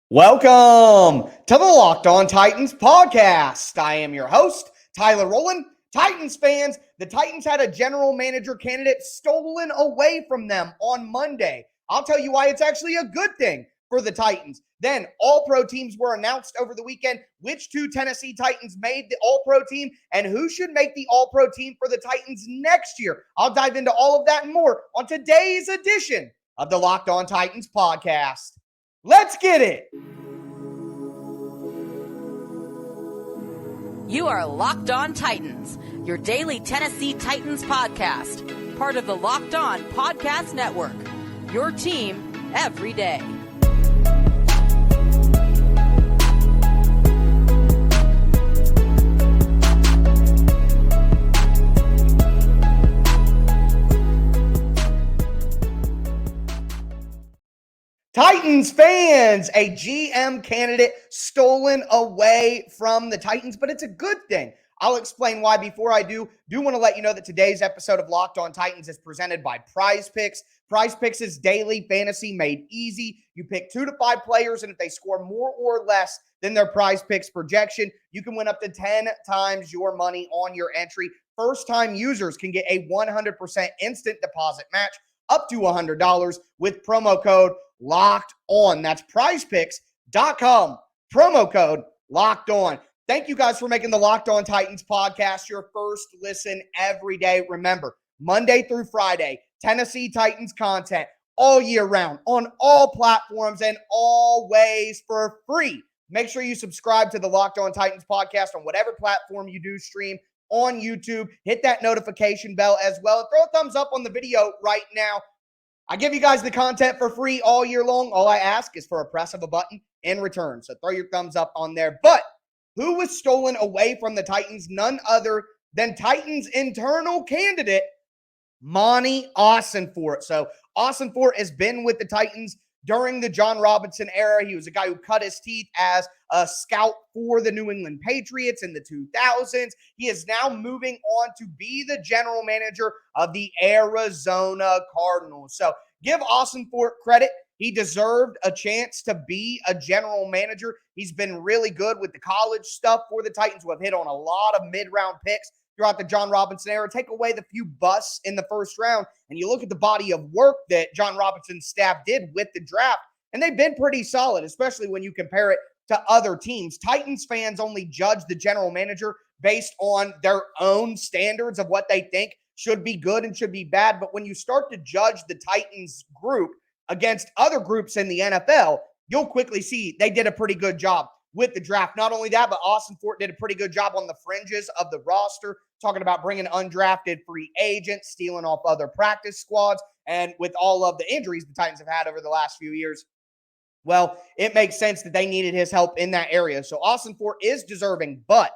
Welcome to the Locked On Titans podcast. I am your host, Tyler Rowland. Titans fans, the Titans had a general manager candidate stolen away from them on Monday. I'll tell you why it's actually a good thing for the Titans. Then all-pro teams were announced over the weekend. Which two Tennessee Titans made the all-pro team and who should make the all-pro team for the Titans next year? I'll dive into all of that and more on today's edition of the Locked On Titans podcast. Let's get it. You are Locked On Titans, your daily Tennessee Titans podcast, part of the Locked On Podcast Network, your team every day. Titans fans, a GM candidate stolen away from the Titans, but it's a good thing. I'll explain why. Before I do want to let you know that today's episode of Locked On Titans is presented by Prize Picks. Prize Picks is daily fantasy made easy. You pick 2 to 5 players, and if they score more or less than their Prize Picks projection, you can win up to 10 times your money on your entry. First-time users can get a 100% instant deposit match up to $100 with promo code Locked On. That's prizepicks.com. Promo code Locked On. Thank you guys for making the Locked On Titans podcast your first listen every day. Remember, Monday through Friday, Tennessee Titans content all year round on all platforms and always for free. Make sure you subscribe to the Locked On Titans podcast on whatever platform you do stream on YouTube. Hit that notification bell as well. Throw a thumbs up on the video right now. I give you guys the content for free all year long. All I ask is for a press of a button in return. So throw your thumbs up on there. But who was stolen away from the Titans? None other than Titans' internal candidate, Monti Ossenfort. So Ossenfort has been with the Titans during the John Robinson era. He was a guy who cut his teeth as a scout for the New England Patriots in the 2000s. He is now moving on to be the general manager of the Arizona Cardinals. So give Ossenfort credit. He deserved a chance to be a general manager. He's been really good with the college stuff for the Titans, who have hit on a lot of mid-round picks throughout the John Robinson era. Take away the few busts in the first round, and you look at the body of work that John Robinson's staff did with the draft, and they've been pretty solid, especially when you compare it to other teams. Titans fans only judge the general manager based on their own standards of what they think should be good and should be bad. But when you start to judge the Titans group against other groups in the NFL, you'll quickly see they did a pretty good job with the draft. Not only that, but Ossenfort did a pretty good job on the fringes of the roster, talking about bringing undrafted free agents, stealing off other practice squads, and with all of the injuries the Titans have had over the last few years, well, it makes sense that they needed his help in that area. So Ossenfort is deserving, but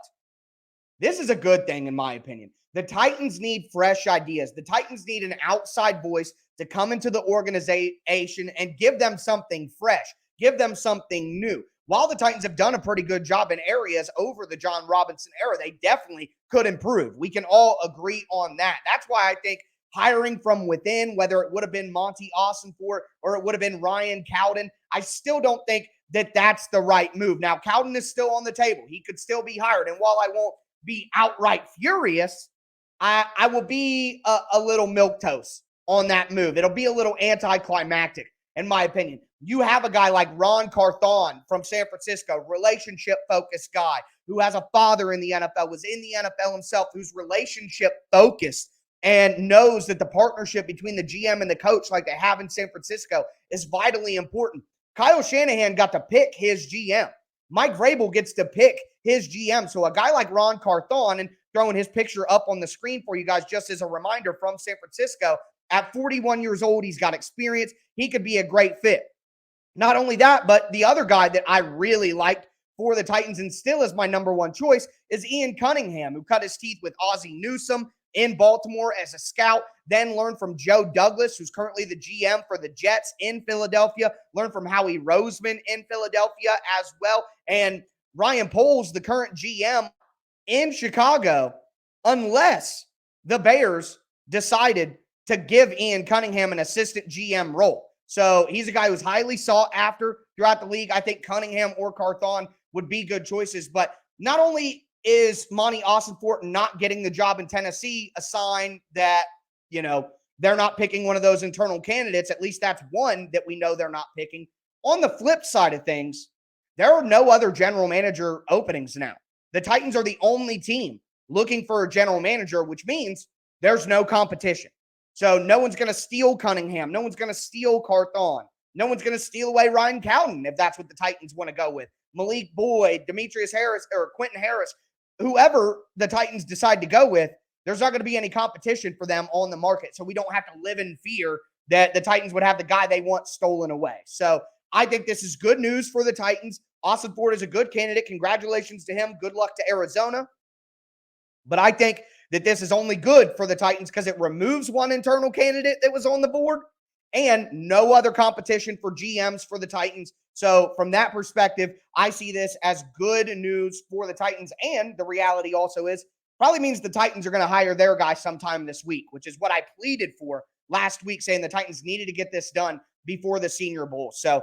this is a good thing in my opinion. The Titans need fresh ideas. The Titans need an outside voice to come into the organization and give them something fresh, give them something new. While the Titans have done a pretty good job in areas over the John Robinson era, they definitely could improve. We can all agree on that. That's why I think hiring from within, whether it would have been Monti Ossenfort or it would have been Ryan Cowden, I still don't think that that's the right move. Now, Cowden is still on the table. He could still be hired. And while I won't be outright furious, I will be a little milquetoast on that move. It'll be a little anticlimactic, in my opinion. You have a guy like Ron Carthon from San Francisco, relationship-focused guy who has a father in the NFL, was in the NFL himself, who's relationship-focused and knows that the partnership between the GM and the coach, like they have in San Francisco, is vitally important. Kyle Shanahan got to pick his GM. Mike Vrabel gets to pick his GM. So a guy like Ron Carthon, and throwing his picture up on the screen for you guys just as a reminder, from San Francisco, at 41 years old, he's got experience. He could be a great fit. Not only that, but the other guy that I really liked for the Titans and still is my number one choice is Ian Cunningham, who cut his teeth with Ozzie Newsome in Baltimore as a scout, then learned from Joe Douglas, who's currently the GM for the Jets in Philadelphia, learned from Howie Roseman in Philadelphia as well, and Ryan Poles, the current GM in Chicago, unless the Bears decided to give Ian Cunningham an assistant GM role. So he's a guy who's highly sought after throughout the league. I think Cunningham or Carthon would be good choices. But not only is Monti Ossenfort not getting the job in Tennessee a sign that, they're not picking one of those internal candidates, at least that's one that we know they're not picking. On the flip side of things, there are no other general manager openings now. The Titans are the only team looking for a general manager, which means there's no competition. So no one's going to steal Cunningham. No one's going to steal Carthon. No one's going to steal away Ryan Cowden if that's what the Titans want to go with. Malik Boyd, Demetrius Harris, or Quentin Harris, whoever the Titans decide to go with, there's not going to be any competition for them on the market. So we don't have to live in fear that the Titans would have the guy they want stolen away. So I think this is good news for the Titans. Ossenfort is a good candidate. Congratulations to him. Good luck to Arizona. But I think that this is only good for the Titans because it removes one internal candidate that was on the board and no other competition for GMs for the Titans. So from that perspective, I see this as good news for the Titans. And the reality also is probably means the Titans are going to hire their guy sometime this week, which is what I pleaded for last week, saying the Titans needed to get this done before the Senior Bowl. So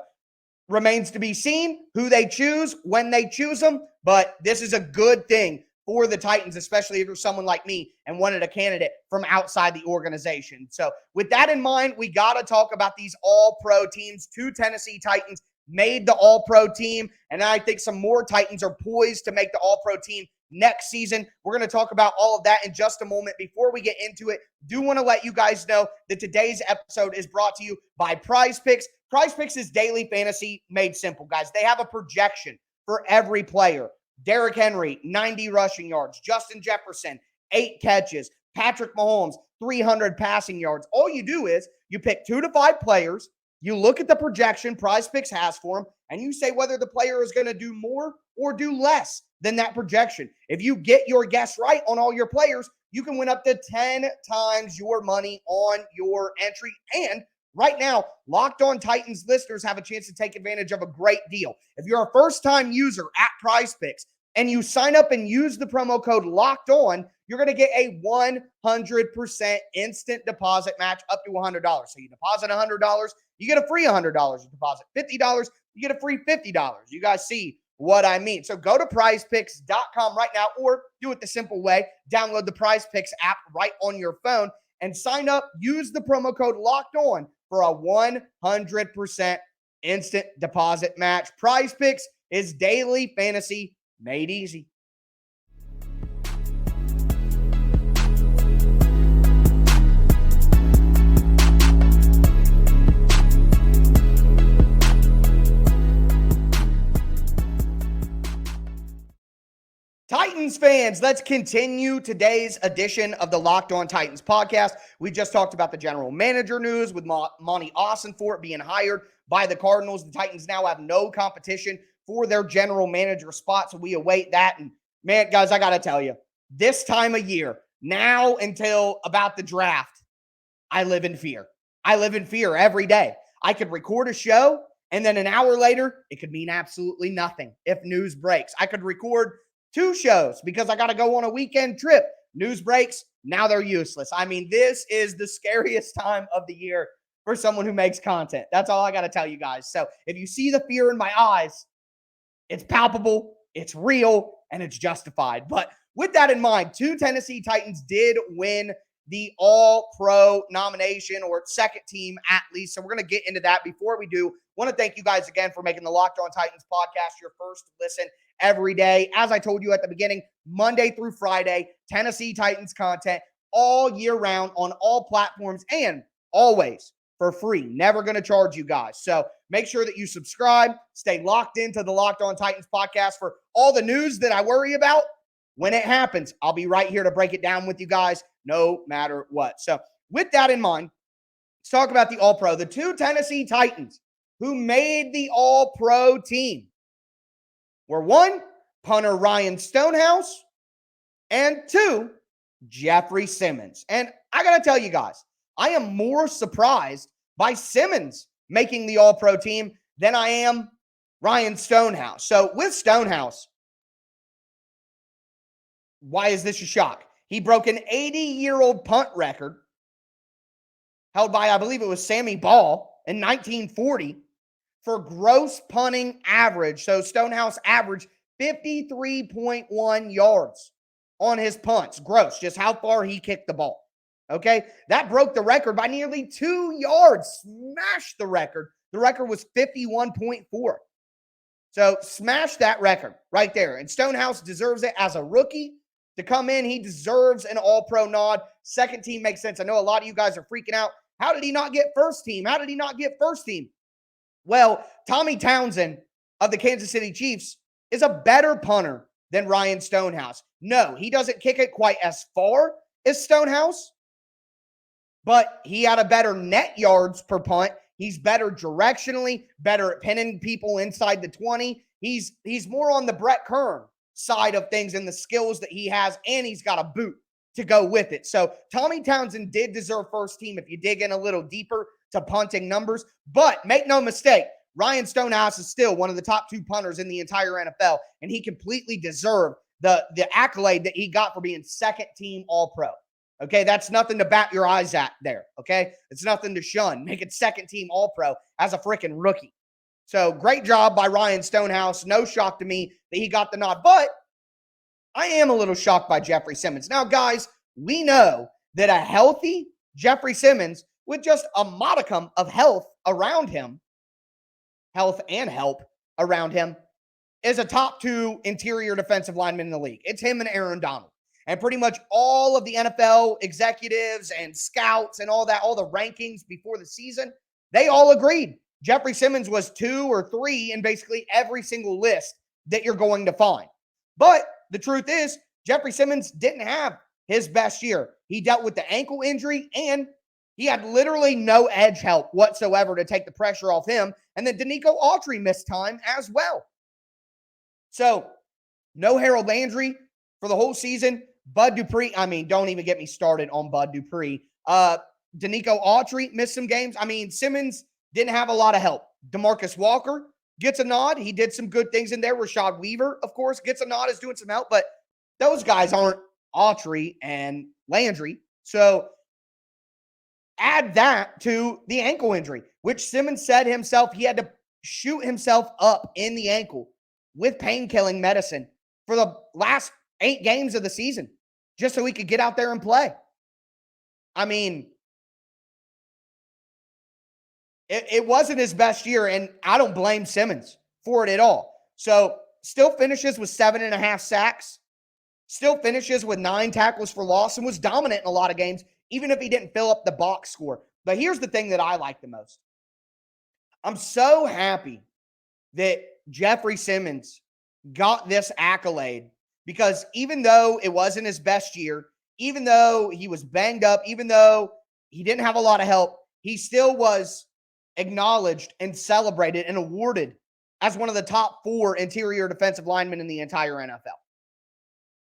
remains to be seen who they choose, when they choose them, but this is a good thing for the Titans, especially if you're someone like me and wanted a candidate from outside the organization. So with that in mind, we got to talk about these all-pro teams. 2 Tennessee Titans made the all-pro team, and I think some more Titans are poised to make the all-pro team next season. We're going to talk about all of that in just a moment. Before we get into it, do want to let you guys know that today's episode is brought to you by Prize Picks. Prize Picks is daily fantasy made simple, guys. They have a projection for every player. Derrick Henry, 90 rushing yards. Justin Jefferson, 8 catches. Patrick Mahomes, 300 passing yards. All you do is you pick 2 to 5 players, you look at the projection Prize Picks has for them, and you say whether the player is going to do more or do less than that projection. If you get your guess right on all your players, you can win up to 10 times your money on your entry. And right now, Locked On Titans listeners have a chance to take advantage of a great deal. If you're a first-time user at Prize Picks and you sign up and use the promo code Locked On, you're going to get a 100% instant deposit match up to $100. So you deposit $100, you get a free $100. You deposit $50, you get a free $50. You guys see what I mean. So go to prizepicks.com right now, or do it the simple way. Download the Prize Picks app right on your phone and sign up. Use the promo code Locked On for a 100% instant deposit match. Prize Picks is daily fantasy made easy. Titans fans, let's continue today's edition of the Locked On Titans podcast. We just talked about the general manager news with Monti Ossenfort being hired by the Cardinals. The Titans now have no competition for their general manager spot, so we await that. And man, guys, I got to tell you, this time of year, now until about the draft, I live in fear. I live in fear every day. I could record a show, and then an hour later, it could mean absolutely nothing if news breaks. I could record 2 shows because I got to go on a weekend trip. News breaks, now they're useless. I mean, this is the scariest time of the year for someone who makes content. That's all I got to tell you guys. So if you see the fear in my eyes, it's palpable, it's real, and it's justified. But with that in mind, 2 Tennessee Titans did win the All-Pro nomination, or second team at least. So we're going to get into that. Before we do, want to thank you guys again for making the Locked On Titans podcast your first listen every day. As I told you at the beginning, Monday through Friday, Tennessee Titans content all year round on all platforms and always for free. Never going to charge you guys. So make sure that you subscribe, stay locked into the Locked On Titans podcast for all the news that I worry about. When it happens, I'll be right here to break it down with you guys no matter what. So with that in mind, let's talk about the All-Pro. The 2 Tennessee Titans who made the All-Pro team were 1, punter Ryan Stonehouse, and 2, Jeffrey Simmons. And I got to tell you guys, I am more surprised by Simmons making the All-Pro team than I am Ryan Stonehouse. So with Stonehouse, why is this a shock? He broke an 80-year-old punt record held by, I believe it was Sammy Ball, in 1940 for gross punting average. So Stonehouse averaged 53.1 yards on his punts, gross, just how far he kicked the ball. Okay, that broke the record by nearly 2 yards, smashed the record. The record was 51.4. So smash that record right there. And Stonehouse deserves it as a rookie to come in. He deserves an all-pro nod. Second team makes sense. I know a lot of you guys are freaking out. How did he not get first team? How did he not get first team? Well, Tommy Townsend of the Kansas City Chiefs is a better punter than Ryan Stonehouse. No, he doesn't kick it quite as far as Stonehouse, but he had a better net yards per punt. He's better directionally, better at pinning people inside the 20. He's more on the Brett Kern side of things and the skills that he has, and he's got a boot to go with it. So Tommy Townsend did deserve first team if you dig in a little deeper to punting numbers. But make no mistake, Ryan Stonehouse is still one of the top 2 punters in the entire NFL, and he completely deserved the accolade that he got for being second team All-Pro. Okay, that's nothing to bat your eyes at there, okay? It's nothing to shun. Make it second team All-Pro as a freaking rookie. So great job by Ryan Stonehouse. No shock to me that he got the nod, but I am a little shocked by Jeffrey Simmons. Now, guys, we know that a healthy Jeffrey Simmons with just a modicum of health around him, health and help around him, is a top 2 interior defensive lineman in the league. It's him and Aaron Donald. And pretty much all of the NFL executives and scouts and all that, all the rankings before the season, they all agreed Jeffrey Simmons was 2 or 3 in basically every single list that you're going to find. But the truth is, Jeffrey Simmons didn't have his best year. He dealt with the ankle injury, and he had literally no edge help whatsoever to take the pressure off him. And then Danico Autry missed time as well. So, no Harold Landry for the whole season. Bud Dupree, don't even get me started on Bud Dupree. Danico Autry missed some games. Simmons didn't have a lot of help. DeMarcus Walker gets a nod. He did some good things in there. Rashad Weaver, of course, gets a nod as doing some help, but those guys aren't Autry and Landry. So add that to the ankle injury, which Simmons said himself he had to shoot himself up in the ankle with pain-killing medicine for the last 8 games of the season, just so he could get out there and play. It wasn't his best year, and I don't blame Simmons for it at all. So still finishes with 7.5 sacks, still finishes with 9 tackles for loss, and was dominant in a lot of games, even if he didn't fill up the box score. But here's the thing that I like the most. I'm so happy that Jeffrey Simmons got this accolade, because even though it wasn't his best year, even though he was banged up, even though he didn't have a lot of help, he still was acknowledged and celebrated and awarded as one of the top 4 interior defensive linemen in the entire NFL.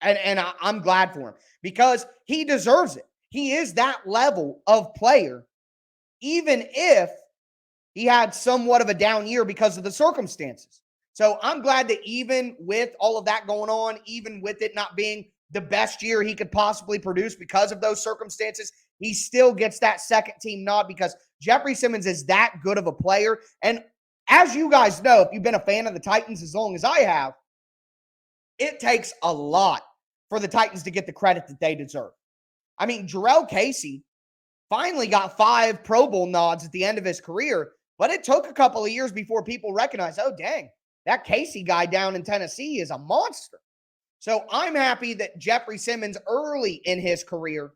And I'm glad for him, because he deserves it. He is that level of player, even if he had somewhat of a down year because of the circumstances. So I'm glad that even with all of that going on, even with it not being the best year he could possibly produce because of those circumstances, he still gets that second team nod, because Jeffrey Simmons is that good of a player. And as you guys know, if you've been a fan of the Titans as long as I have, it takes a lot for the Titans to get the credit that they deserve. Jarrell Casey finally got 5 Pro Bowl nods at the end of his career, but it took a couple of years before people recognized, oh, dang, that Casey guy down in Tennessee is a monster. So I'm happy that Jeffrey Simmons early in his career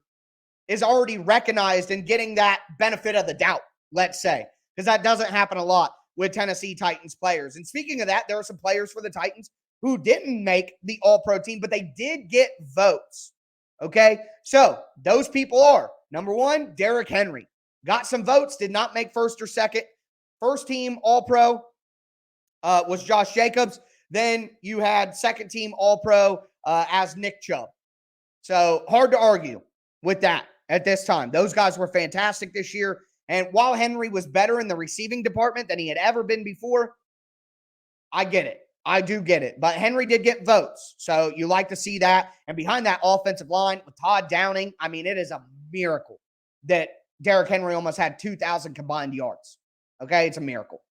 is already recognized and getting that benefit of the doubt, let's say, because that doesn't happen a lot with Tennessee Titans players. And speaking of that, there are some players for the Titans who didn't make the All-Pro team, but they did get votes. Okay? So those people are, number 1, Derrick Henry. Got some votes, did not make first or second. First team All-Pro was Josh Jacobs. Then you had second team All-Pro as Nick Chubb. So hard to argue with that at this time. Those guys were fantastic this year. And while Henry was better in the receiving department than he had ever been before, I get it. I do get it. But Henry did get votes. So you like to see that. And behind that offensive line with Todd Downing, it is a miracle that Derrick Henry almost had 2,000 combined yards. Okay, it's a miracle.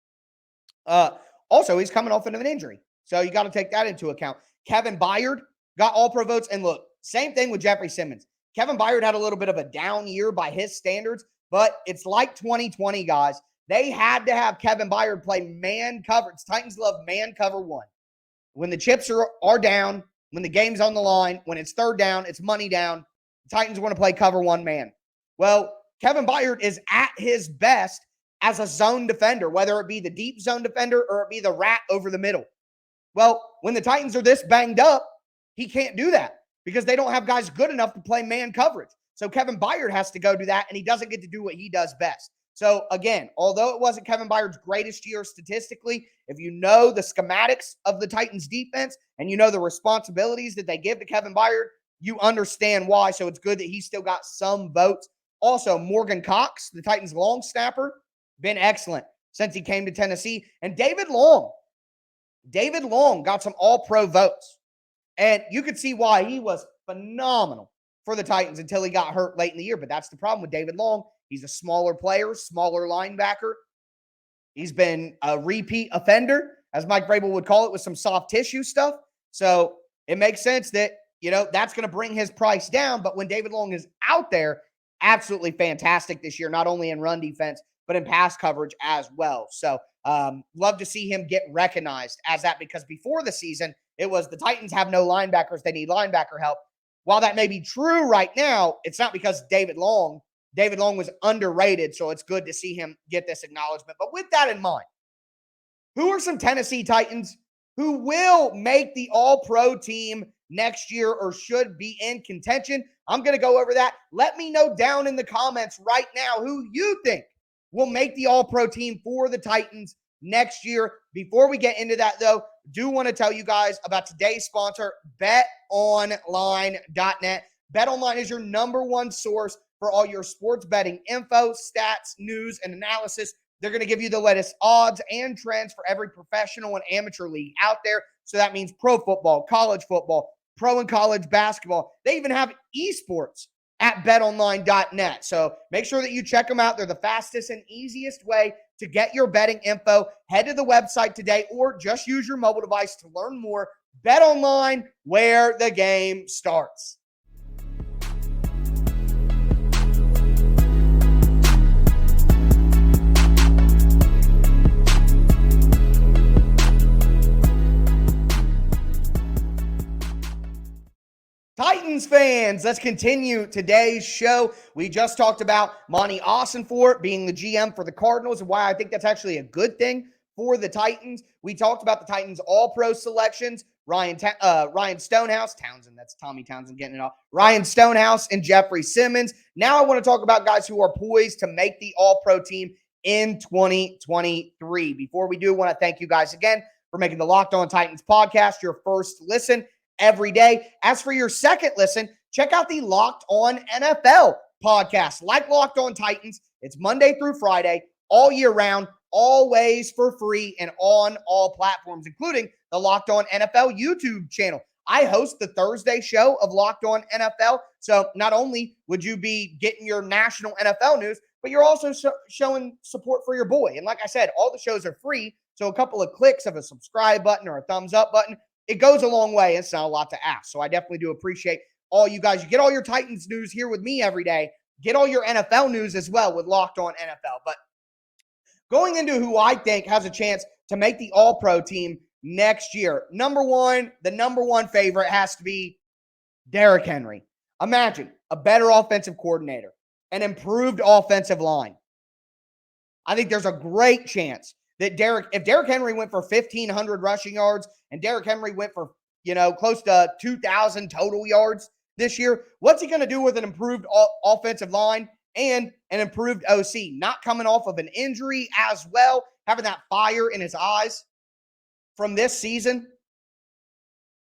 Also, he's coming off of an injury, so you got to take that into account. Kevin Byard got all-pro votes, and look, same thing with Jeffrey Simmons. Kevin Byard had a little bit of a down year by his standards, but it's like 2020, guys. They had to have Kevin Byard play man coverage. Titans love man cover one. When the chips are down, when the game's on the line, when it's third down, it's money down, the Titans want to play cover one man. Well, Kevin Byard is at his best as a zone defender, whether it be the deep zone defender or it be the rat over the middle. Well, when the Titans are this banged up, he can't do that because they don't have guys good enough to play man coverage. So Kevin Byard has to go do that, and he doesn't get to do what he does best. So again, although it wasn't Kevin Byard's greatest year statistically, if you know the schematics of the Titans defense and you know the responsibilities that they give to Kevin Byard, you understand why. So it's good that he still got some votes. Also, Morgan Cox, the Titans long snapper, been excellent since he came to Tennessee. And David Long got some all-pro votes. And you could see why he was phenomenal for the Titans until he got hurt late in the year. But that's the problem with David Long. He's a smaller player, smaller linebacker. He's been a repeat offender, as Mike Vrabel would call it, with some soft tissue stuff. So it makes sense that, that's going to bring his price down. But when David Long is out there, absolutely fantastic this year, not only in run defense, but in pass coverage as well. So love to see him get recognized as that, because before the season, it was the Titans have no linebackers. They need linebacker help. While that may be true right now, it's not because David Long was underrated, so it's good to see him get this acknowledgement. But with that in mind, who are some Tennessee Titans who will make the all-pro team next year or should be in contention? I'm going to go over that. Let me know down in the comments right now who you think will make the all-pro team for the Titans next year. Before we get into that, though, do want to tell you guys about today's sponsor, BetOnline.net. BetOnline is your number one source for all your sports betting info, stats, news, and analysis. They're going to give you the latest odds and trends for every professional and amateur league out there. So that means pro football, college football, pro and college basketball. They even have esports at betonline.net. So make sure that you check them out. They're the fastest and easiest way to get your betting info. Head to the website today or just use your mobile device to learn more. BetOnline, where the game starts. Titans fans, let's continue today's show. We just talked about Monti Ossenfort being the GM for the Cardinals and why I think that's actually a good thing for the Titans. We talked about the Titans all-pro selections, Ryan Stonehouse, Townsend, that's Tommy Townsend getting it off, Ryan Stonehouse and Jeffrey Simmons. Now I want to talk about guys who are poised to make the all-pro team in 2023. Before we do, I want to thank you guys again for making the Locked On Titans podcast your first listen every day. As for your second listen, check out the Locked On NFL podcast. Like Locked On Titans, it's Monday through Friday, all year round, always for free and on all platforms, including the Locked On NFL YouTube channel. I host the Thursday show of Locked On NFL. So not only would you be getting your national NFL news, but you're also showing support for your boy. And like I said, all the shows are free. So a couple of clicks of a subscribe button or a thumbs up button, it goes a long way. It's not a lot to ask. So I definitely do appreciate all you guys. You get all your Titans news here with me every day. Get all your NFL news as well with Locked On NFL. But going into who I think has a chance to make the all-pro team next year, the number one favorite has to be Derrick Henry. Imagine a better offensive coordinator, an improved offensive line. I think there's a great chance that if Derrick Henry went for 1,500 rushing yards and Derrick Henry went for, close to 2,000 total yards this year, what's he going to do with an improved offensive line and an improved OC? Not coming off of an injury as well, having that fire in his eyes from this season.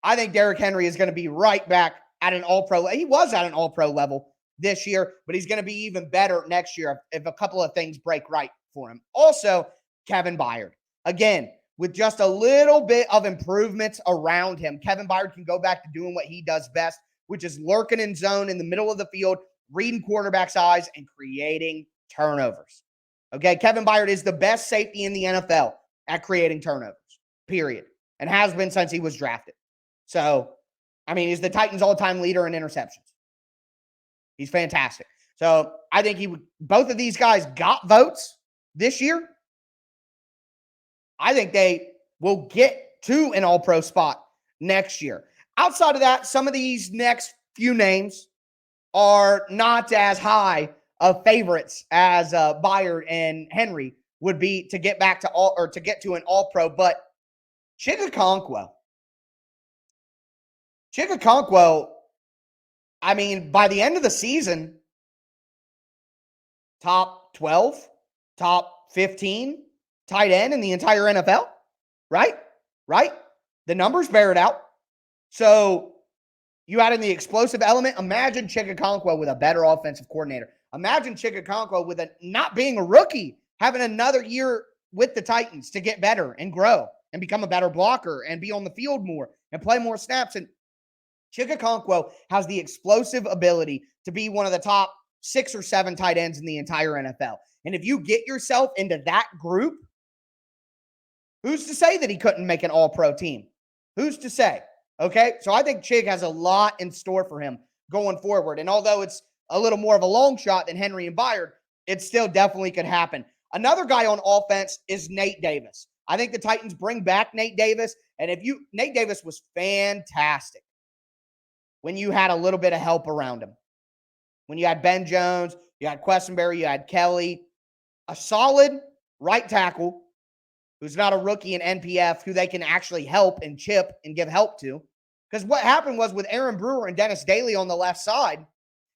I think Derrick Henry is going to be right back at an all-pro. He was at an all-pro level this year, but he's going to be even better next year if a couple of things break right for him. Also, Kevin Byard. Again, with just a little bit of improvements around him, Kevin Byard can go back to doing what he does best, which is lurking in zone in the middle of the field, reading quarterbacks' eyes, and creating turnovers. Okay, Kevin Byard is the best safety in the NFL at creating turnovers, period, and has been since he was drafted. So, I mean, he's the Titans' all-time leader in interceptions. He's fantastic. So, I think both of these guys got votes this year. I think they will get to an all-pro spot next year. Outside of that, some of these next few names are not as high of favorites as Byard and Henry would be to get back to get to an all-pro. But Chig Okonkwo, I mean, by the end of the season, top 12, top 15 tight end in the entire NFL, right? The numbers bear it out. So you add in the explosive element. Imagine Chig Okonkwo with a better offensive coordinator. Imagine Chig Okonkwo with not being a rookie, having another year with the Titans to get better and grow and become a better blocker and be on the field more and play more snaps. And Chig Okonkwo has the explosive ability to be one of the top 6 or 7 tight ends in the entire NFL. And if you get yourself into that group, who's to say that he couldn't make an all-pro team? Who's to say? Okay, so I think Chig has a lot in store for him going forward. And although it's a little more of a long shot than Henry and Byard, it still definitely could happen. Another guy on offense is Nate Davis. I think the Titans bring back Nate Davis. And Nate Davis was fantastic when you had a little bit of help around him. When you had Ben Jones, you had Quessenberry, you had Kelly, a solid right tackle who's not a rookie in NPF, who they can actually help and chip and give help to. Because what happened was with Aaron Brewer and Dennis Daly on the left side,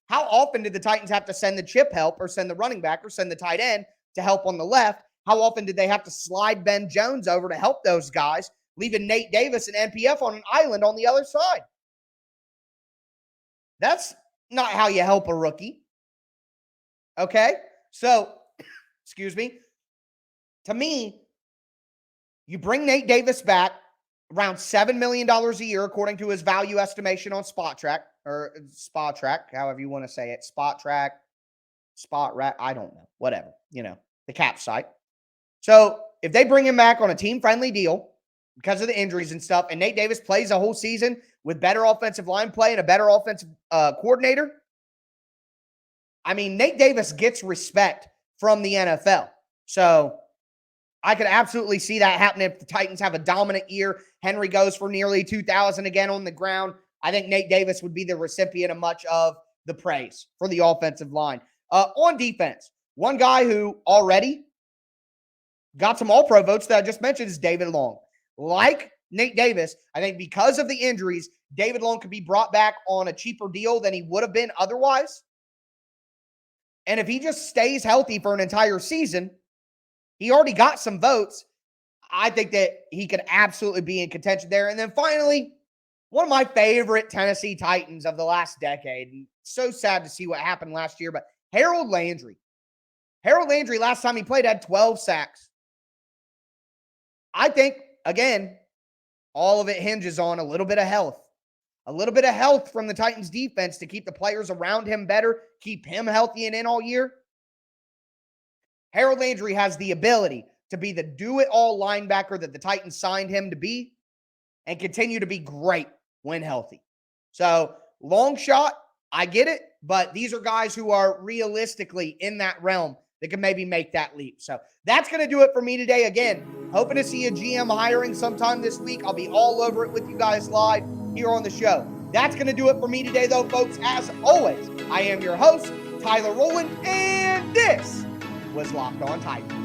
how often did the Titans have to send the chip help or send the running back or send the tight end to help on the left? How often did they have to slide Ben Jones over to help those guys, leaving Nate Davis and NPF on an island on the other side? That's not how you help a rookie. Okay? So, excuse me. To me, you bring Nate Davis back around $7 million a year, according to his value estimation on SpotTrack, or SpotTrack, however you want to say it. SpotTrack, SpotRack, I don't know. Whatever, the cap site. So if they bring him back on a team-friendly deal because of the injuries and stuff, and Nate Davis plays a whole season with better offensive line play and a better offensive coordinator, I mean, Nate Davis gets respect from the NFL. So I could absolutely see that happening if the Titans have a dominant year. Henry goes for nearly 2,000 again on the ground. I think Nate Davis would be the recipient of much of the praise for the offensive line. On defense, one guy who already got some all-pro votes that I just mentioned is David Long. Like Nate Davis, I think because of the injuries, David Long could be brought back on a cheaper deal than he would have been otherwise. And if he just stays healthy for an entire season, he already got some votes. I think that he could absolutely be in contention there. And then finally, one of my favorite Tennessee Titans of the last decade. And so sad to see what happened last year, but Harold Landry. Harold Landry, last time he played, had 12 sacks. I think, again, all of it hinges on a little bit of health. A little bit of health from the Titans defense to keep the players around him better, keep him healthy and in all year. Harold Landry has the ability to be the do-it-all linebacker that the Titans signed him to be and continue to be great when healthy. So, long shot, I get it, but these are guys who are realistically in that realm that can maybe make that leap. So, that's going to do it for me today. Again, hoping to see a GM hiring sometime this week. I'll be all over it with you guys live here on the show. That's going to do it for me today, though, folks. As always, I am your host, Tyler Rowland, and this was Locked On Titans.